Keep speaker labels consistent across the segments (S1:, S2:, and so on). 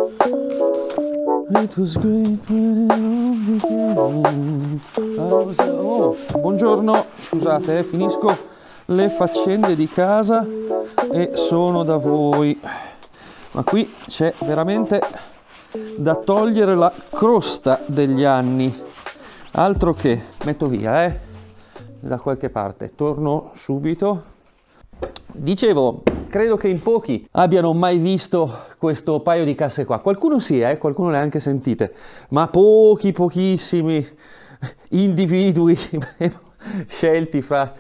S1: It was great when it all began. Oh, buongiorno, scusate, finisco le faccende di casa e sono da voi. Ma qui c'è veramente da togliere la crosta degli anni. Altro che metto via, da qualche parte. Torno subito. Dicevo, credo che in pochi abbiano mai visto questo paio di casse qua. Qualcuno sì, qualcuno le ha anche sentite, ma pochissimi individui scelti fra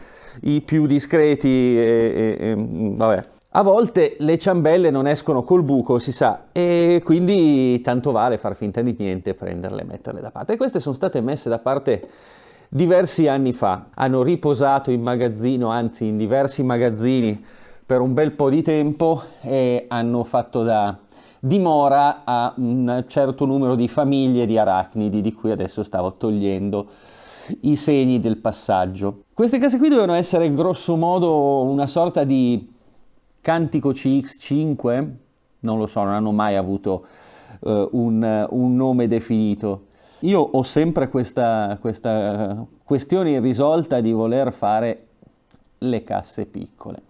S1: i più discreti vabbè. A volte le ciambelle non escono col buco, si sa, e quindi tanto vale far finta di niente, prenderle e metterle da parte. E queste sono state messe da parte diversi anni fa, hanno riposato in magazzino, anzi in diversi magazzini per un bel po' di tempo e hanno fatto da dimora a un certo numero di famiglie di arachnidi di cui adesso stavo togliendo i segni del passaggio. Queste case qui dovevano essere grosso modo una sorta di Cantico CX5, non lo so, non hanno mai avuto un nome definito. Io ho sempre questa questione irrisolta di voler fare le casse piccole.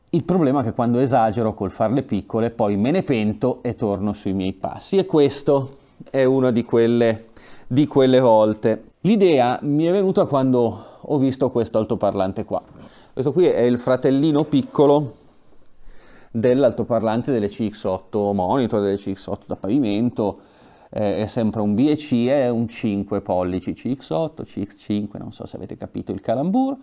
S1: Il problema è che quando esagero col farle piccole poi me ne pento e torno sui miei passi, e questo è una di quelle volte. L'idea mi è venuta quando ho visto questo altoparlante qua. Questo qui è il fratellino piccolo dell'altoparlante delle CX8 monitor, delle CX8 da pavimento. È sempre un B&C, è un 5 pollici CX8, CX5, non so se avete capito il calambur,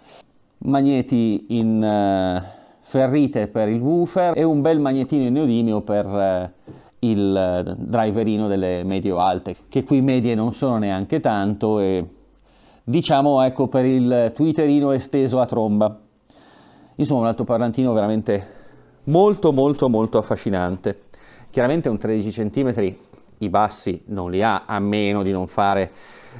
S1: magneti in ferrite per il woofer e un bel magnetino in neodimio per il driverino delle medio-alte, che qui medie non sono neanche tanto, e diciamo ecco per il tweeterino esteso a tromba. Insomma un altoparlantino veramente molto affascinante. Chiaramente un 13 cm i bassi non li ha, a meno di non fare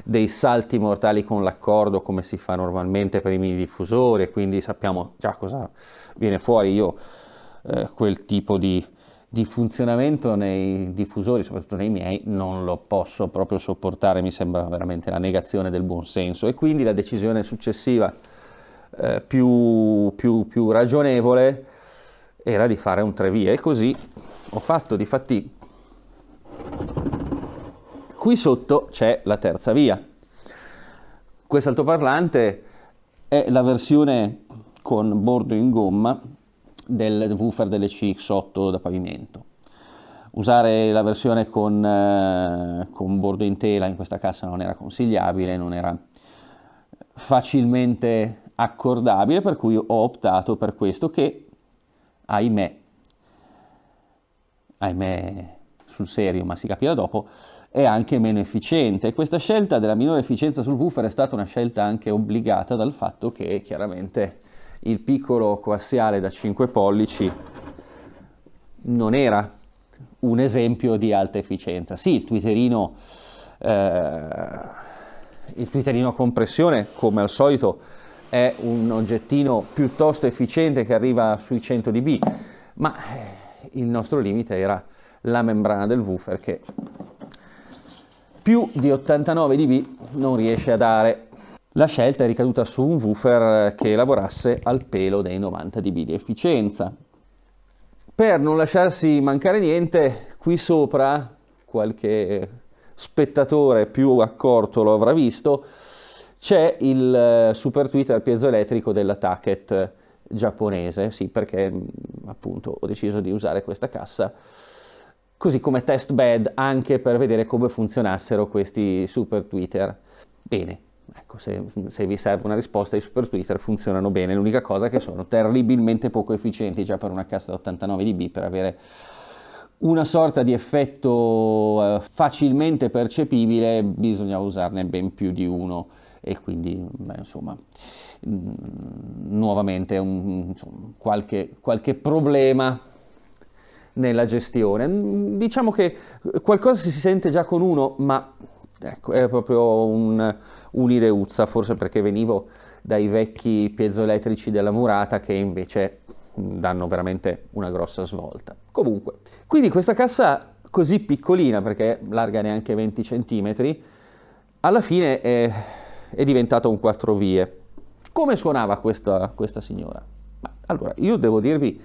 S1: dei salti mortali con l'accordo come si fa normalmente per i mini diffusori, e quindi sappiamo già cosa viene fuori. Io quel tipo di funzionamento nei diffusori, soprattutto nei miei, non lo posso proprio sopportare, mi sembra veramente la negazione del buon senso, e quindi la decisione successiva più ragionevole era di fare un 3 vie, e così ho fatto. Difatti qui sotto c'è la terza via. Questo altoparlante è la versione con bordo in gomma del woofer delle CX8 da pavimento. Usare la versione con bordo in tela in questa cassa non era consigliabile, non era facilmente accordabile, per cui ho optato per questo che, ahimè sul serio, ma si capirà dopo, è anche meno efficiente. E questa scelta della minore efficienza sul woofer è stata una scelta anche obbligata dal fatto che chiaramente il piccolo coassiale da 5 pollici non era un esempio di alta efficienza. Sì, il tweeterino a compressione, come al solito, è un oggettino piuttosto efficiente che arriva sui 100 dB, ma il nostro limite era la membrana del woofer, che più di 89 dB non riesce a dare. La scelta è ricaduta su un woofer che lavorasse al pelo dei 90 dB di efficienza. Per non lasciarsi mancare niente, qui sopra, qualche spettatore più accorto lo avrà visto, c'è il super tweeter piezoelettrico della Taket giapponese, sì, perché appunto ho deciso di usare questa cassa così come test bed, anche per vedere come funzionassero questi super tweeter. Bene, ecco, se vi serve una risposta, i super tweeter funzionano bene, l'unica cosa è che sono terribilmente poco efficienti già per una cassa da 89 dB. Per avere una sorta di effetto facilmente percepibile bisogna usarne ben più di uno, e quindi insomma nuovamente qualche problema nella gestione. Diciamo che qualcosa si sente già con uno, ma ecco, è proprio un'ideuzza, forse perché venivo dai vecchi piezoelettrici della Murata, che invece danno veramente una grossa svolta. Comunque, quindi questa cassa così piccolina, perché larga neanche 20 centimetri, alla fine è diventata un 4 vie. Come suonava questa signora? Allora, io devo dirvi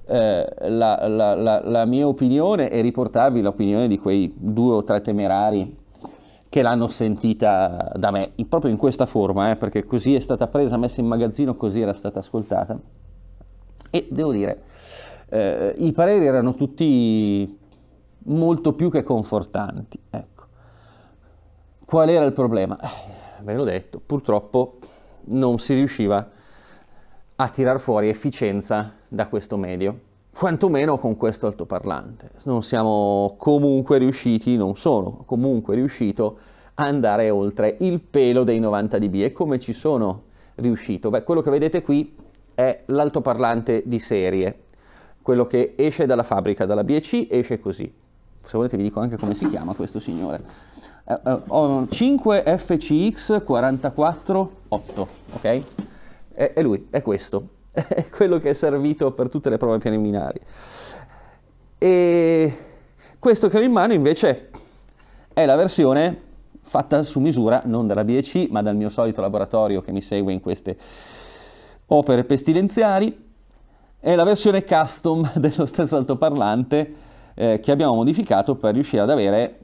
S1: la mia opinione e riportarvi l'opinione di quei 2 o 3 temerari che l'hanno sentita da me, proprio in questa forma, perché così è stata presa, messa in magazzino, così era stata ascoltata. E devo dire, i pareri erano tutti molto più che confortanti, ecco. Qual era il problema? Ve l'ho detto, purtroppo non si riusciva a tirar fuori efficienza da questo medio, quantomeno con questo altoparlante. Non sono comunque riuscito a andare oltre il pelo dei 90 dB. E come ci sono riuscito? Beh, quello che vedete qui è l'altoparlante di serie, quello che esce dalla fabbrica, dalla BEC, esce così. Se volete vi dico anche come si chiama questo signore. 5 FCX 448, ok? È lui, è questo, è quello che è servito per tutte le prove preliminari. E questo che ho in mano invece è la versione fatta su misura, non dalla BEC, ma dal mio solito laboratorio che mi segue in queste opere pestilenziali. È la versione custom dello stesso altoparlante che abbiamo modificato per riuscire ad avere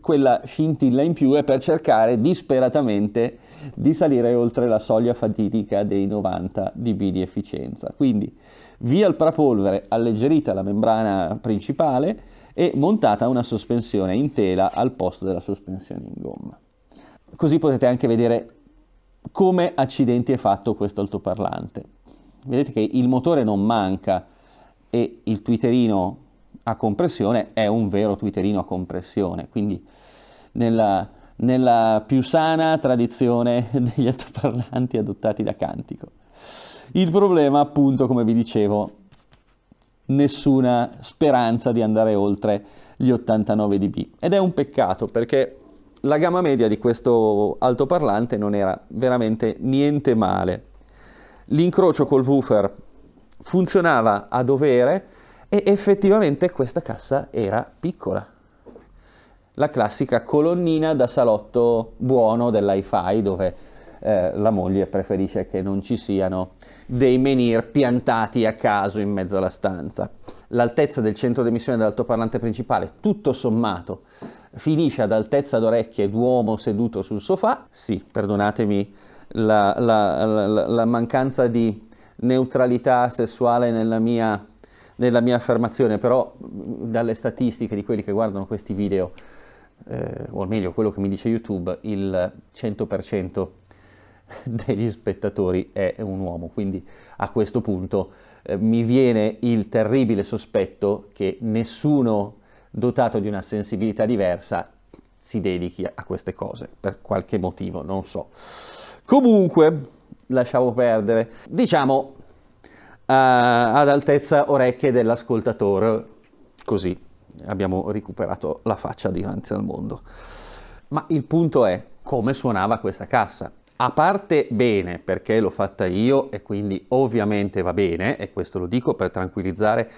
S1: quella scintilla in più e per cercare disperatamente di salire oltre la soglia fatidica dei 90 dB di efficienza. Quindi via il parapolvere, alleggerita la membrana principale e montata una sospensione in tela al posto della sospensione in gomma. Così potete anche vedere come accidenti è fatto questo altoparlante. Vedete che il motore non manca e il twitterino a compressione è un vero twitterino a compressione, quindi nella più sana tradizione degli altoparlanti adottati da Cantico. Il problema, appunto, come vi dicevo, nessuna speranza di andare oltre gli 89 dB. Ed è un peccato, perché la gamma media di questo altoparlante non era veramente niente male. L'incrocio col woofer funzionava a dovere e effettivamente questa cassa era piccola. La classica colonnina da salotto buono dell'hi-fi, dove la moglie preferisce che non ci siano dei menhir piantati a caso in mezzo alla stanza. L'altezza del centro d'emissione dell'altoparlante principale, tutto sommato, finisce ad altezza d'orecchie d'uomo seduto sul sofà. Sì, perdonatemi la mancanza di neutralità sessuale nella mia affermazione, però dalle statistiche di quelli che guardano questi video, o meglio quello che mi dice YouTube, il 100% degli spettatori è un uomo, quindi a questo punto mi viene il terribile sospetto che nessuno dotato di una sensibilità diversa si dedichi a queste cose, per qualche motivo, non so. Comunque, lasciamo perdere. Diciamo ad altezza orecchie dell'ascoltatore, così abbiamo recuperato la faccia dinanzi al mondo. Ma il punto è come suonava questa cassa. A parte bene, perché l'ho fatta io e quindi ovviamente va bene, e questo lo dico per tranquillizzare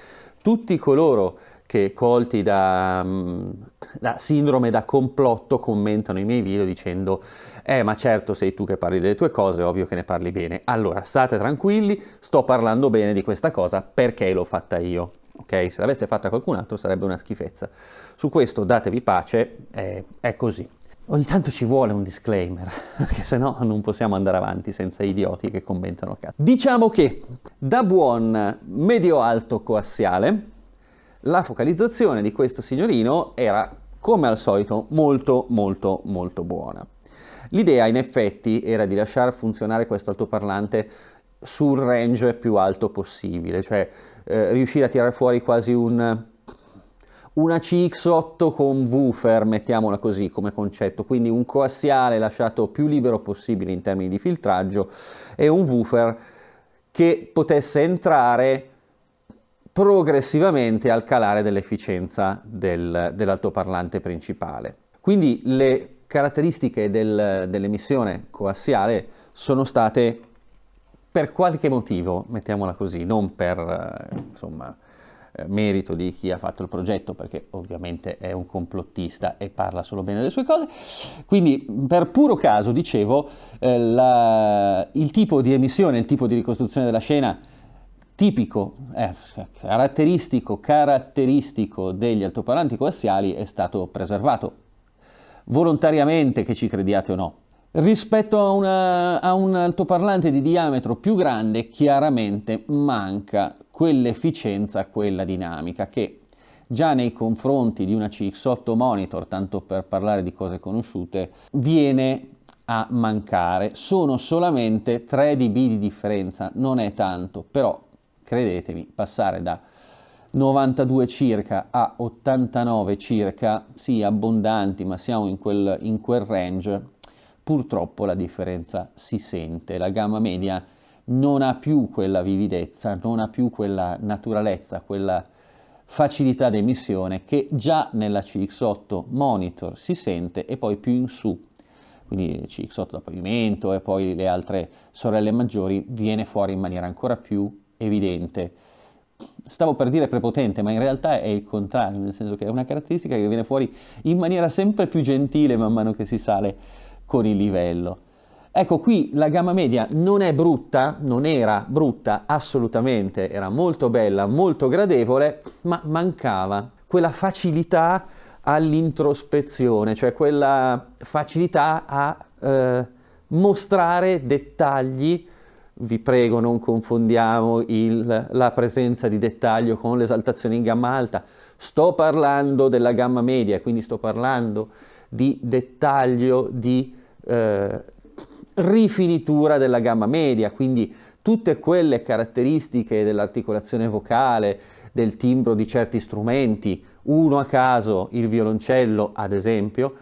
S1: tutti coloro che, colti da sindrome da complotto, commentano i miei video dicendo ma certo sei tu che parli delle tue cose, è ovvio che ne parli bene. Allora state tranquilli, sto parlando bene di questa cosa perché l'ho fatta io, ok? Se l'avesse fatta qualcun altro sarebbe una schifezza. Su questo datevi pace, è così. Ogni tanto ci vuole un disclaimer, perché sennò non possiamo andare avanti senza idioti che commentano a caso. Diciamo che da buon medio-alto coassiale la focalizzazione di questo signorino era, come al solito, molto molto molto buona. L'idea in effetti era di lasciare funzionare questo altoparlante sul range più alto possibile, cioè riuscire a tirare fuori quasi una CX8 con woofer, mettiamola così come concetto, quindi un coassiale lasciato più libero possibile in termini di filtraggio e un woofer che potesse entrare progressivamente al calare dell'efficienza dell'altoparlante principale. Quindi le caratteristiche dell'emissione coassiale sono state, per qualche motivo, mettiamola così, non per insomma merito di chi ha fatto il progetto, perché ovviamente è un complottista e parla solo bene delle sue cose. Quindi per puro caso, dicevo, il tipo di emissione, il tipo di ricostruzione della scena tipico, caratteristico degli altoparlanti coassiali è stato preservato, volontariamente, che ci crediate o no. Rispetto a un altoparlante di diametro più grande, chiaramente manca quell'efficienza, quella dinamica, che già nei confronti di una CX8 Monitor, tanto per parlare di cose conosciute, viene a mancare. Sono solamente 3 dB di differenza, non è tanto, però credetemi, passare da 92 circa a 89 circa, sì, abbondanti, ma siamo in quel range, purtroppo la differenza si sente. La gamma media non ha più quella vividezza, non ha più quella naturalezza, quella facilità di emissione che già nella CX8 Monitor si sente, e poi più in su, quindi CX8 da pavimento e poi le altre sorelle maggiori, viene fuori in maniera ancora più evidente. Stavo per dire prepotente, ma in realtà è il contrario, nel senso che è una caratteristica che viene fuori in maniera sempre più gentile man mano che si sale con il livello. Ecco, qui la gamma media non è brutta, non era brutta assolutamente, era molto bella, molto gradevole, ma mancava quella facilità all'introspezione, cioè quella facilità a mostrare dettagli. Vi prego, non confondiamo la presenza di dettaglio con l'esaltazione in gamma alta. Sto parlando della gamma media, quindi sto parlando di dettaglio, di rifinitura della gamma media, quindi tutte quelle caratteristiche dell'articolazione vocale, del timbro di certi strumenti, uno a caso, il violoncello ad esempio,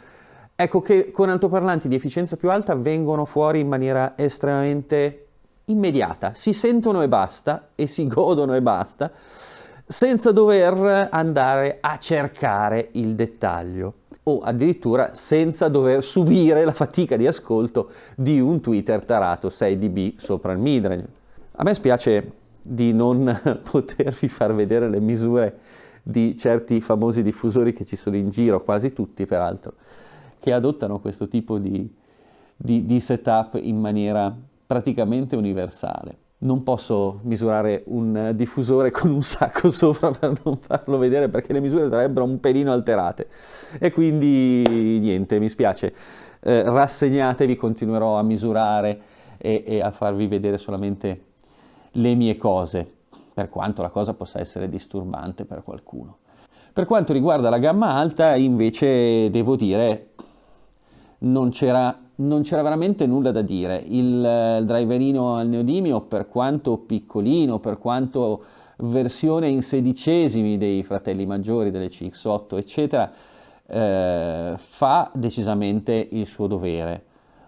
S1: ecco che con altoparlanti di efficienza più alta vengono fuori in maniera estremamente immediata, si sentono e basta, e si godono e basta, senza dover andare a cercare il dettaglio, o addirittura senza dover subire la fatica di ascolto di un tweeter tarato 6 dB sopra il midrange. A me spiace di non potervi far vedere le misure di certi famosi diffusori che ci sono in giro, quasi tutti peraltro, che adottano questo tipo di setup in maniera praticamente universale. Non posso misurare un diffusore con un sacco sopra per non farlo vedere, perché le misure sarebbero un pelino alterate, e quindi niente, mi spiace, rassegnatevi, continuerò a misurare e a farvi vedere solamente le mie cose, per quanto la cosa possa essere disturbante per qualcuno. Per quanto riguarda la gamma alta, invece, devo dire, non c'era veramente nulla da dire. Il driverino al neodimio, per quanto piccolino, per quanto versione in sedicesimi dei fratelli maggiori delle CX8 eccetera, fa decisamente il suo dovere.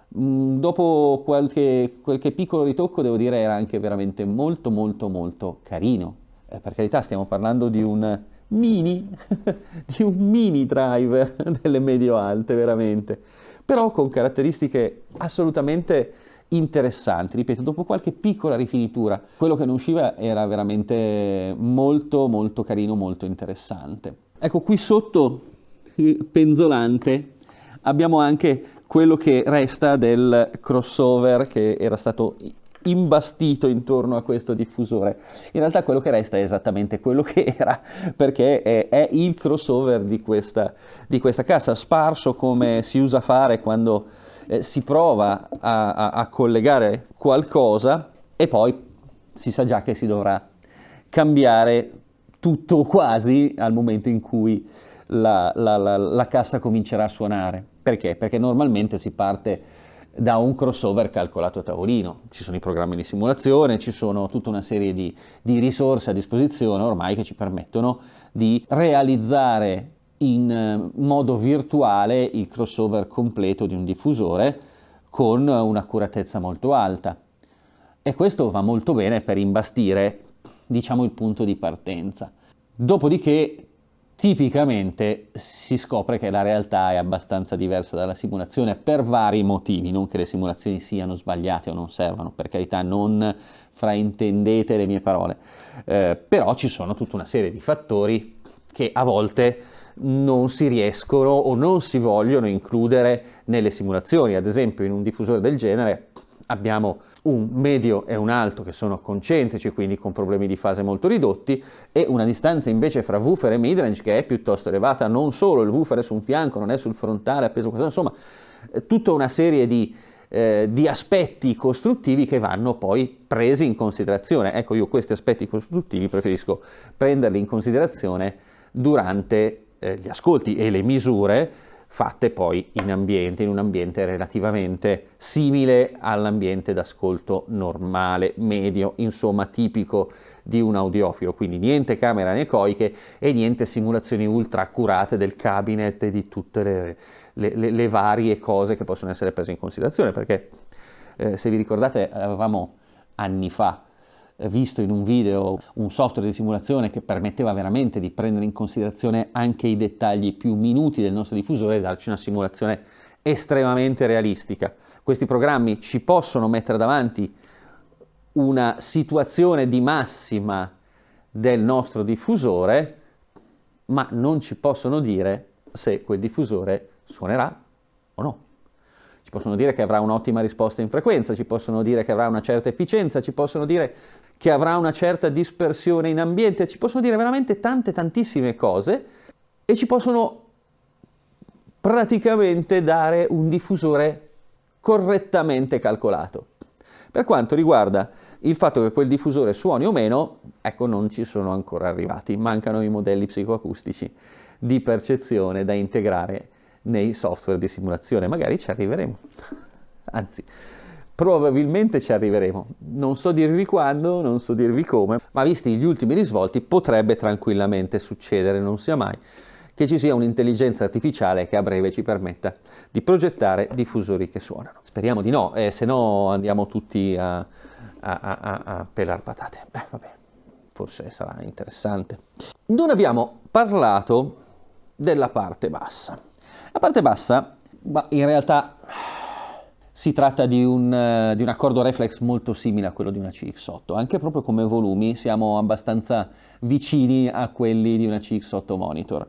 S1: Dopo qualche piccolo ritocco, devo dire, era anche veramente molto molto molto carino. Per carità, stiamo parlando di un mini di un mini driver delle medio alte, veramente, però con caratteristiche assolutamente interessanti. Ripeto, dopo qualche piccola rifinitura, quello che ne usciva era veramente molto molto carino, molto interessante. Ecco, qui sotto, penzolante, abbiamo anche quello che resta del crossover che era stato imbastito intorno a questo diffusore. In realtà quello che resta è esattamente quello che era, perché è il crossover di questa cassa, sparso come si usa fare quando si prova a collegare qualcosa, e poi si sa già che si dovrà cambiare tutto quasi al momento in cui la cassa comincerà a suonare. Perché? Perché normalmente si parte da un crossover calcolato a tavolino, ci sono i programmi di simulazione, ci sono tutta una serie di risorse a disposizione ormai che ci permettono di realizzare in modo virtuale il crossover completo di un diffusore con un'accuratezza molto alta, e questo va molto bene per imbastire, diciamo, il punto di partenza. Dopodiché tipicamente si scopre che la realtà è abbastanza diversa dalla simulazione per vari motivi, non che le simulazioni siano sbagliate o non servano, per carità, non
S2: fraintendete le mie parole. Però ci sono tutta una serie di fattori che a volte non si riescono o non si vogliono includere nelle simulazioni. Ad esempio, in un diffusore del genere abbiamo un medio e un alto che sono concentrici, quindi con problemi di fase molto ridotti, e una distanza invece fra woofer e midrange che è piuttosto elevata. Non solo il woofer è su un fianco, non è sul frontale appeso, insomma, tutta una serie di aspetti costruttivi che vanno poi presi in considerazione. Ecco, io questi aspetti costruttivi preferisco prenderli in considerazione durante gli ascolti e le misure fatte poi in un ambiente relativamente simile all'ambiente d'ascolto normale, medio, insomma tipico di un audiofilo. Quindi niente camere anecoiche e niente simulazioni ultra accurate del cabinet e di tutte le varie cose che possono essere prese in considerazione, perché se vi ricordate avevamo anni fa visto in un video un software di simulazione che permetteva veramente di prendere in considerazione anche i dettagli più minuti del nostro diffusore e darci una simulazione estremamente realistica. Questi programmi ci possono mettere davanti una situazione di massima del nostro diffusore, ma non ci possono dire se quel diffusore suonerà o no. Ci possono dire che avrà un'ottima risposta in frequenza, ci possono dire che avrà una certa efficienza, ci possono dire che avrà una certa dispersione in ambiente, ci possono dire veramente tantissime cose e ci possono praticamente dare un diffusore correttamente calcolato. Per quanto riguarda il fatto che quel diffusore suoni o meno, ecco, non ci sono ancora arrivati, mancano i modelli psicoacustici di percezione da integrare nei software di simulazione. Magari ci arriveremo, anzi probabilmente ci arriveremo, non so dirvi quando, non so dirvi come, ma visti gli ultimi risvolti potrebbe tranquillamente succedere, non sia mai che ci sia un'intelligenza artificiale che a breve ci permetta di progettare diffusori che suonano. Speriamo di no, se no andiamo tutti a pelar patate. Beh, vabbè, forse sarà interessante. Non abbiamo parlato della parte bassa. La parte bassa, in realtà si tratta di un accordo reflex molto simile a quello di una CX8, anche proprio come volumi siamo abbastanza vicini a quelli di una CX8 monitor.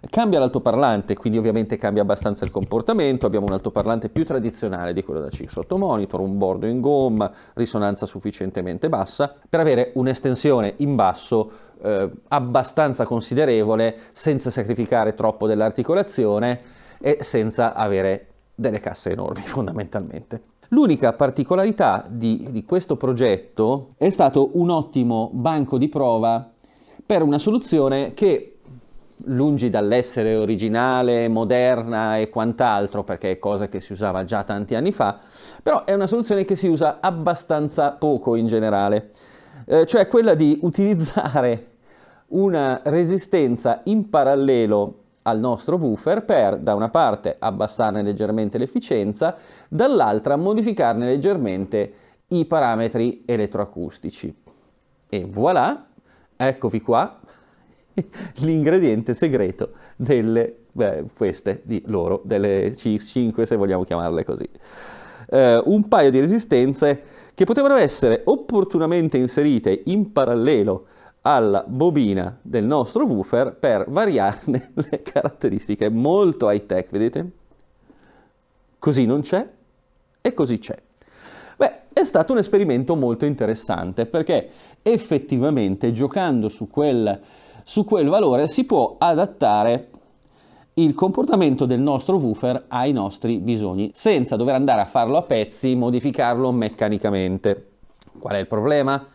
S2: Cambia l'altoparlante, quindi ovviamente cambia abbastanza il comportamento, abbiamo un altoparlante più tradizionale di quello da CX8 monitor, un bordo in gomma, risonanza sufficientemente bassa, per avere un'estensione in basso abbastanza considerevole, senza sacrificare troppo dell'articolazione e senza avere delle casse enormi fondamentalmente. L'unica particolarità di questo progetto è stato un ottimo banco di prova per una soluzione che, lungi dall'essere originale, moderna e quant'altro, perché è cosa che si usava già tanti anni fa, però è una soluzione che si usa abbastanza poco in generale, cioè quella di utilizzare una resistenza in parallelo al nostro woofer per, da una parte, abbassarne leggermente l'efficienza, dall'altra modificarne leggermente i parametri elettroacustici. E voilà, eccovi qua l'ingrediente segreto delle queste di loro, delle CX5 se vogliamo chiamarle così. Un paio di resistenze che potevano essere opportunamente inserite in parallelo alla bobina del nostro woofer per variarne le caratteristiche. Molto high tech, vedete? Così non c'è e così c'è. Beh, è stato un esperimento molto interessante perché effettivamente giocando su quel valore si può adattare il comportamento del nostro woofer ai nostri bisogni senza dover andare a farlo a pezzi, modificarlo meccanicamente. Qual è il problema?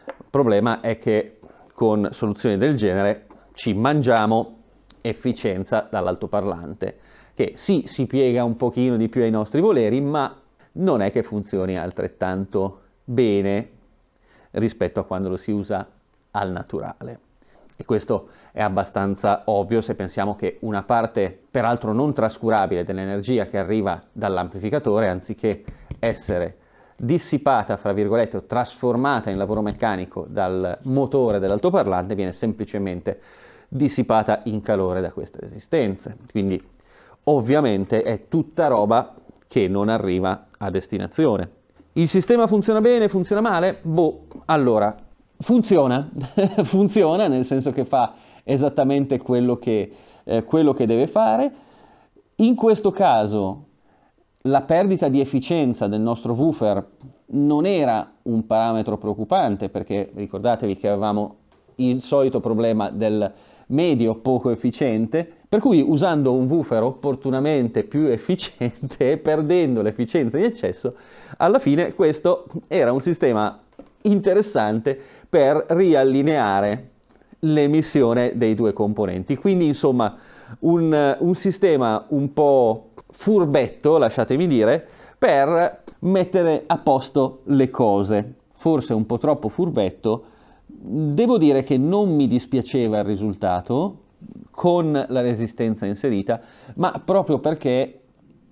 S2: Il problema è che con soluzioni del genere ci mangiamo efficienza dall'altoparlante, che sì, si piega un pochino di più ai nostri voleri, ma non è che funzioni altrettanto bene rispetto a quando lo si usa al naturale. E questo è abbastanza ovvio se pensiamo che una parte, peraltro non trascurabile, dell'energia che arriva dall'amplificatore, anziché essere dissipata, fra virgolette, o trasformata in lavoro meccanico dal motore dell'altoparlante, viene semplicemente dissipata in calore da queste resistenze. Quindi ovviamente è tutta roba che non arriva a destinazione. Il sistema funziona bene, funziona male? Boh, allora, funziona, funziona nel senso che fa esattamente quello che deve fare. In questo caso la perdita di efficienza del nostro woofer non era un parametro preoccupante, perché ricordatevi che avevamo il solito problema del medio poco efficiente, per cui usando un woofer opportunamente più efficiente e perdendo l'efficienza in eccesso, alla fine questo era un sistema interessante per riallineare l'emissione dei due componenti. Quindi insomma un sistema un po' furbetto, lasciatemi dire, per mettere a posto le cose. Forse un po' troppo furbetto. Devo dire che non mi dispiaceva il risultato con la resistenza inserita, ma proprio perché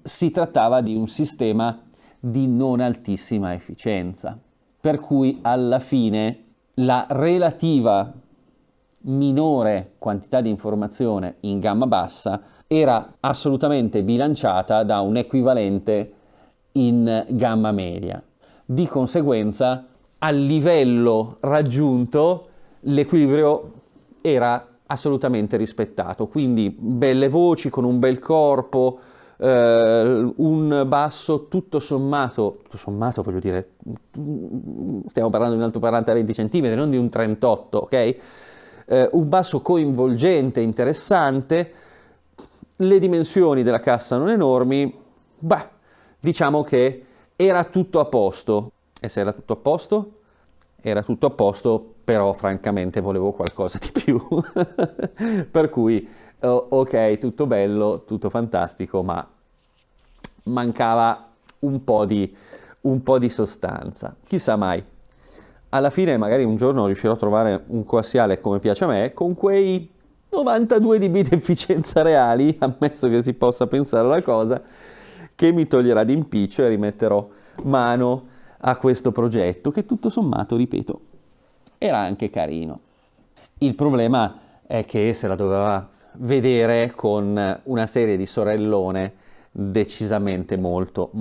S2: si trattava di un sistema di non altissima efficienza, per cui alla fine la relativa minore quantità di informazione in gamma bassa era assolutamente bilanciata da un equivalente in gamma media. Di conseguenza, al livello raggiunto, l'equilibrio era assolutamente rispettato, quindi belle voci con un bel corpo, un basso tutto sommato voglio dire, stiamo parlando di un altoparlante da 20 cm, non di un 38, ok? Un basso coinvolgente, interessante, le dimensioni della cassa non enormi, beh, diciamo che era tutto a posto. E se era tutto a posto? Era tutto a posto, però francamente volevo qualcosa di più. Per cui, ok, tutto bello, tutto fantastico, ma mancava un po' di sostanza. Chissà mai. Alla fine magari un giorno riuscirò a trovare un coassiale come piace a me, con quei 92 dB di efficienza reali, ammesso che si possa pensare alla cosa, che mi toglierà d'impiccio e rimetterò mano a questo progetto, che tutto sommato, ripeto, era anche carino. Il problema è che se la doveva vedere con una serie di sorellone decisamente molto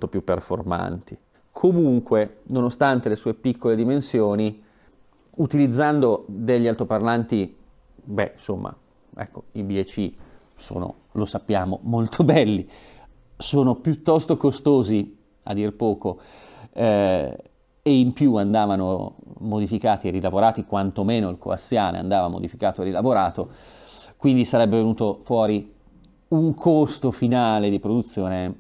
S2: più performanti. Comunque, nonostante le sue piccole dimensioni, utilizzando degli altoparlanti, beh, insomma, ecco, i BEC sono, lo sappiamo, molto belli, sono piuttosto costosi, a dir poco, e in più andavano modificati e rilavorati, quantomeno il coassiale andava modificato e rilavorato, quindi sarebbe venuto fuori un costo finale di produzione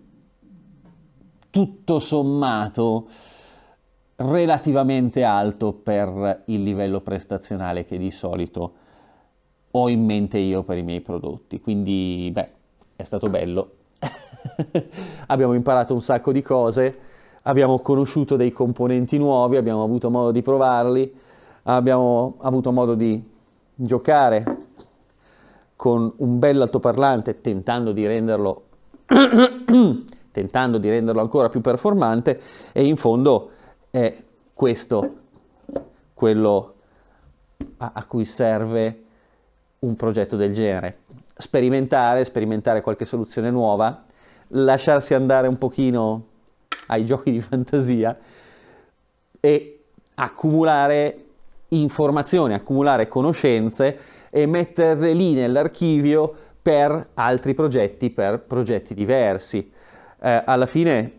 S2: tutto sommato relativamente alto per il livello prestazionale che di solito ho in mente io per i miei prodotti. Quindi, beh, è stato bello. Abbiamo imparato un sacco di cose, abbiamo conosciuto dei componenti nuovi, abbiamo avuto modo di provarli, abbiamo avuto modo di giocare con un bel altoparlante tentando di renderlo ancora più performante, e in fondo è questo quello a cui serve un progetto del genere. Sperimentare qualche soluzione nuova, lasciarsi andare un pochino ai giochi di fantasia e accumulare informazioni, accumulare conoscenze e metterle lì nell'archivio per altri progetti, per progetti diversi. Alla fine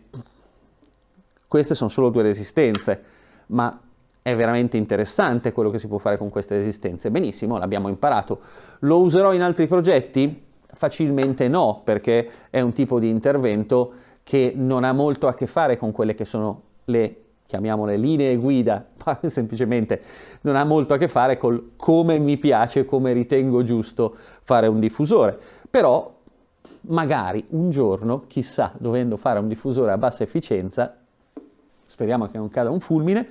S2: queste sono solo 2 resistenze, ma è veramente interessante quello che si può fare con queste resistenze. Benissimo, l'abbiamo imparato. Lo userò in altri progetti? Facilmente no, perché è un tipo di intervento che non ha molto a che fare con quelle che sono le, chiamiamole, linee guida, ma semplicemente non ha molto a che fare col come mi piace, come ritengo giusto fare un diffusore. Però magari un giorno, chissà, dovendo fare un diffusore a bassa efficienza, speriamo che non cada un fulmine,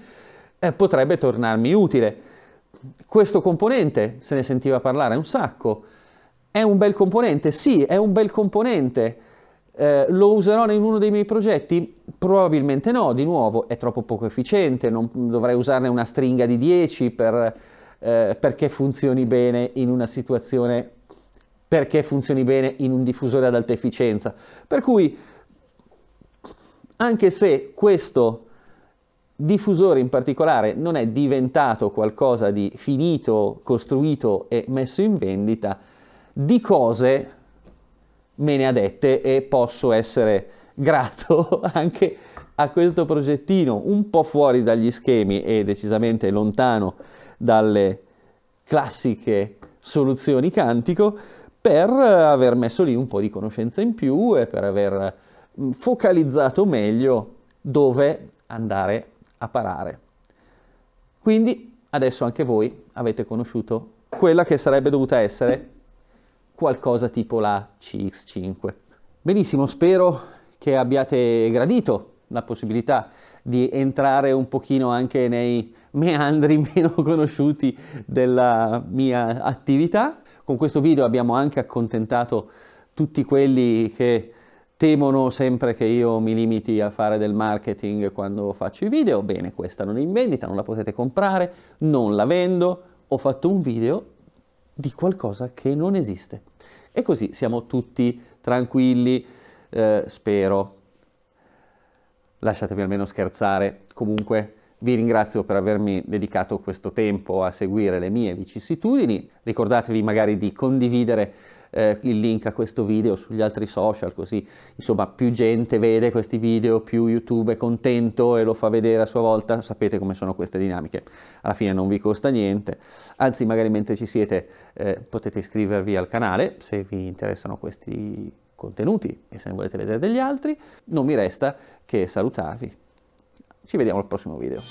S2: potrebbe tornarmi utile. Questo componente, se ne sentiva parlare un sacco, è un bel componente? Sì, è un bel componente. Lo userò in uno dei miei progetti? Probabilmente no, di nuovo è troppo poco efficiente, non dovrei usarne una stringa di 10 perché funzioni bene in una situazione, perché funzioni bene in un diffusore ad alta efficienza. Per cui anche se questo diffusore in particolare non è diventato qualcosa di finito, costruito e messo in vendita, di cose me ne ha dette e posso essere grato anche a questo progettino un po' fuori dagli schemi e decisamente lontano dalle classiche soluzioni Quantico, per aver messo lì un po' di conoscenza in più e per aver focalizzato meglio dove andare a parare. Quindi adesso anche voi avete conosciuto quella che sarebbe dovuta essere qualcosa tipo la CX5. Benissimo, spero che abbiate gradito la possibilità di entrare un pochino anche nei meandri meno conosciuti della mia attività. Con questo video abbiamo anche accontentato tutti quelli che temono sempre che io mi limiti a fare del marketing quando faccio i video. Bene, questa non è in vendita, non la potete comprare, non la vendo, ho fatto un video di qualcosa che non esiste. E così siamo tutti tranquilli, spero. Lasciatemi almeno scherzare. Comunque vi ringrazio per avermi dedicato questo tempo a seguire le mie vicissitudini. Ricordatevi magari di condividere il link a questo video sugli altri social, così insomma più gente vede questi video, più YouTube è contento e lo fa vedere a sua volta. Sapete come sono queste dinamiche, alla fine non vi costa niente, anzi magari mentre ci siete potete iscrivervi al canale se vi interessano questi contenuti e se ne volete vedere degli altri. Non mi resta che salutarvi, ci vediamo al prossimo video.